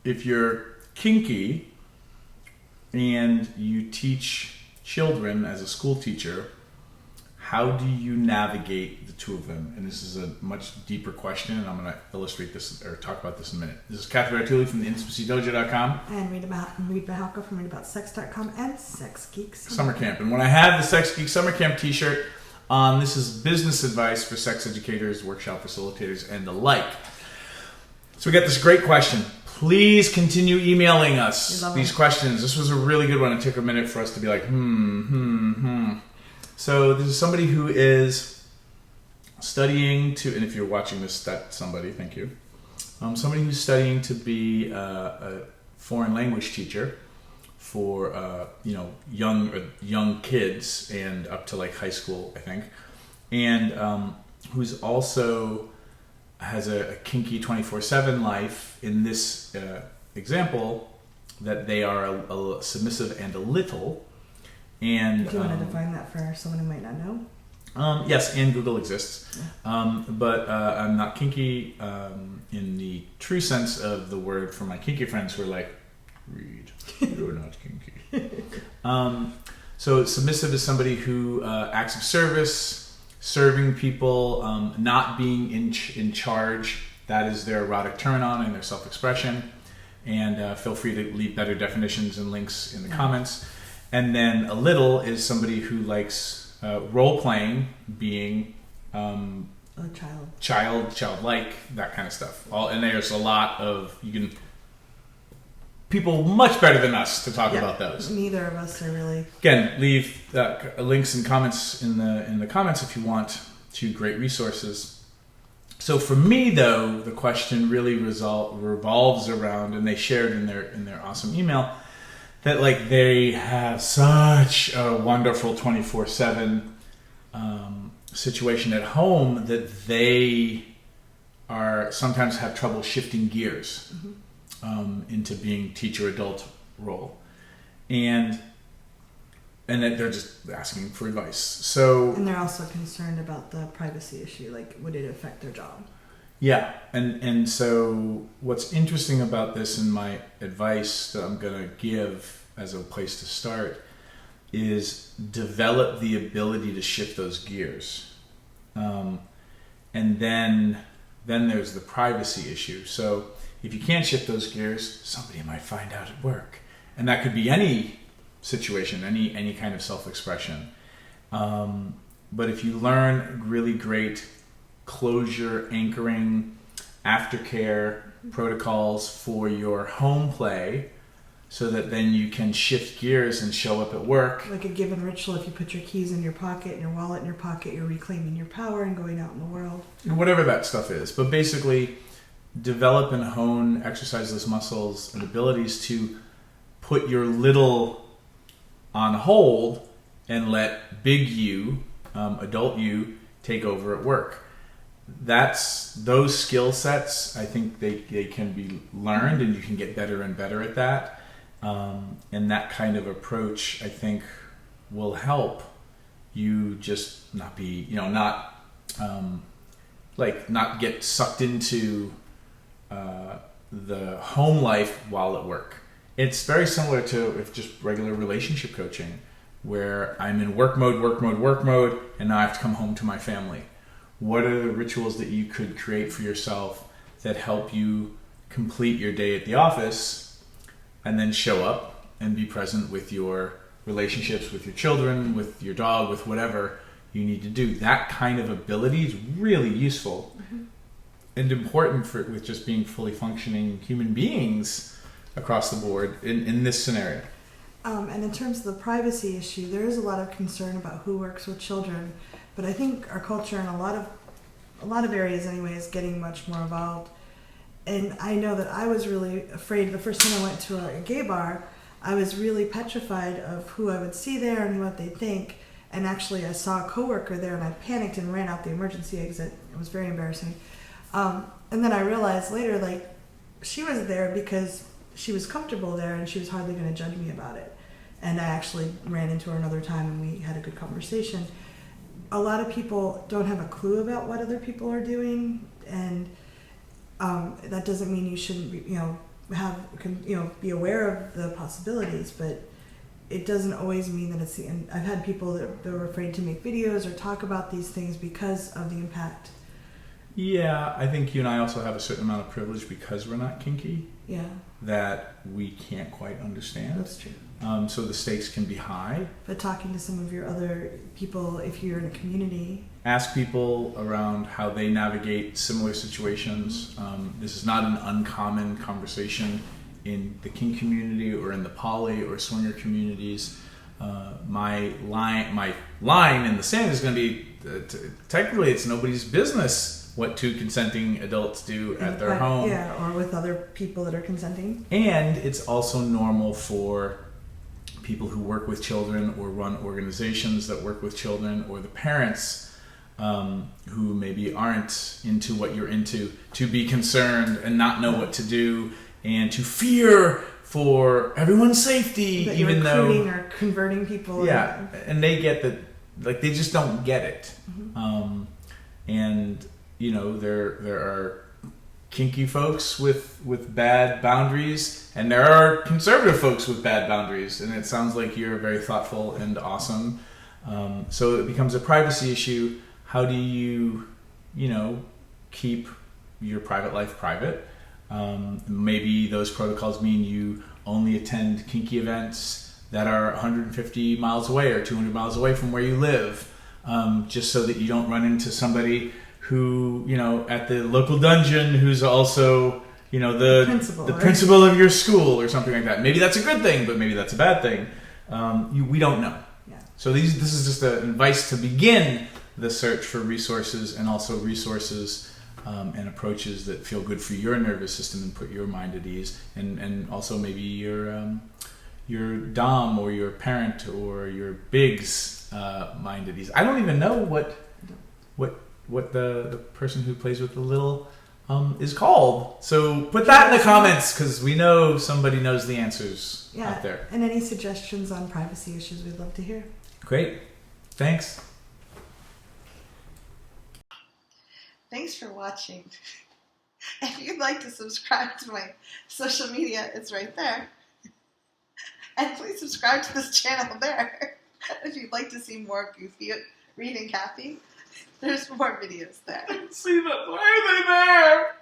if you're kinky and you teach children as a school teacher, how do you navigate the two of them? And this is a much deeper question, and I'm going to illustrate this or talk about this in a minute. This is Cathy from TheIntimacyDojo.com. And Reid Bahalka from ReidAboutSex.com and Sex Geek Summer Camp. And when I have the Sex Geek Summer Camp t-shirt on, this is business advice for sex educators, workshop facilitators, and the like. So we got this great question. Please continue emailing us these questions. This was a really good one. It took a minute for us to be like, So this is somebody who is studying to, and if you're watching this, that's somebody, thank you. Somebody who's studying to be a foreign language teacher for young kids and up to like high school, I think, and who's also has a kinky 24/7 life. In this example, that they are a submissive and a little. And do you want to define that for someone who might not know? Yes, and Google exists. But I'm not kinky in the true sense of the word for my kinky friends who are like, Reid, you're not kinky. So submissive is somebody who acts of service, serving people, not being in charge. That is their erotic turn-on and their self-expression. And feel free to leave better definitions and links in the comments. And then a little is somebody who likes role-playing, being a childlike, that kind of stuff. And there's a lot of, people much better than us to talk about those. Neither of us are really. Again, leave links and comments in the comments if you want to great resources. So for me, though, the question really revolves around, and they shared in their awesome email, that like they have such a wonderful 24/7 situation at home that they are sometimes have trouble shifting gears into being teacher adult role, and that they're just asking for advice. So and they're also concerned about the privacy issue. Like, would it affect their job? Yeah, and so what's interesting about this, and my advice that I'm going to give as a place to start, is develop the ability to shift those gears. And then there's the privacy issue. So if you can't shift those gears, somebody might find out at work. And that could be any situation, any kind of self-expression. But if you learn really great closure, anchoring, aftercare protocols for your home play, so that then you can shift gears and show up at work. Like a given ritual, if you put your keys in your pocket and your wallet in your pocket, you're reclaiming your power and going out in the world. Whatever that stuff is. But basically, develop and hone, exercise those muscles and abilities to put your little on hold and let big you, adult you, take over at work. Those skill sets, I think they can be learned, and you can get better and better at that. And that kind of approach, I think, will help you just not be, not get sucked into the home life while at work. It's very similar to if just regular relationship coaching, where I'm in work mode, and now I have to come home to my family. What are the rituals that you could create for yourself that help you complete your day at the office and then show up and be present with your relationships, with your children, with your dog, with whatever you need to do? That kind of ability is really useful and important with just being fully functioning human beings across the board in this scenario. And in terms of the privacy issue, there is a lot of concern about who works with children, but I think our culture in a lot of areas anyway is getting much more involved. And I know that I was really afraid the first time I went to a gay bar. I was really petrified of who I would see there and what they'd think. And actually, I saw a coworker there, and I panicked and ran out the emergency exit. It was very embarrassing. And then I realized later, like, she was there because she was comfortable there, and she was hardly going to judge me about it. And I actually ran into her another time, and we had a good conversation. A lot of people don't have a clue about what other people are doing, and that doesn't mean you shouldn't be, be aware of the possibilities, but it doesn't always mean that it's the end. I've had people that were afraid to make videos or talk about these things because of the impact. Yeah, I think you and I also have a certain amount of privilege because we're not kinky. Yeah. That we can't quite understand. That's true. So the stakes can be high. But talking to some of your other people, if you're in a community, ask people around how they navigate similar situations. This is not an uncommon conversation in the kink community or in the poly or swinger communities. My line in the sand is going to be technically it's nobody's business what two consenting adults do at their home. Yeah, or with other people that are consenting. And it's also normal for people who work with children or run organizations that work with children, or the parents who maybe aren't into what you're into, to be concerned and not know what to do and to fear for everyone's safety, that even you're recruiting though or converting people. Yeah, and they get that, like they just don't get it. And you know, there are kinky folks with bad boundaries, and there are conservative folks with bad boundaries, and it sounds like you're very thoughtful and awesome. So it becomes a privacy issue. How do you keep your private life private? Maybe those protocols mean you only attend kinky events that are 150 miles away or 200 miles away from where you live, just so that you don't run into somebody who, at the local dungeon who's also, the principal of your school or something like that. Maybe that's a good thing, but maybe that's a bad thing. We don't know. Yeah. So this is just an advice to begin the search for resources, and also resources and approaches that feel good for your nervous system and put your mind at ease, and also maybe your dom or your parent or your big's mind at ease. I don't even know what the person who plays with the little is called. So put that in the comments, because we know somebody knows the answers out there. And any suggestions on privacy issues, we'd love to hear. Great. Thanks. Thanks for watching. If you'd like to subscribe to my social media, it's right there. And please subscribe to this channel there. If you'd like to see more goofy Reid and Cathy, there's more videos there. See them. Why are they there?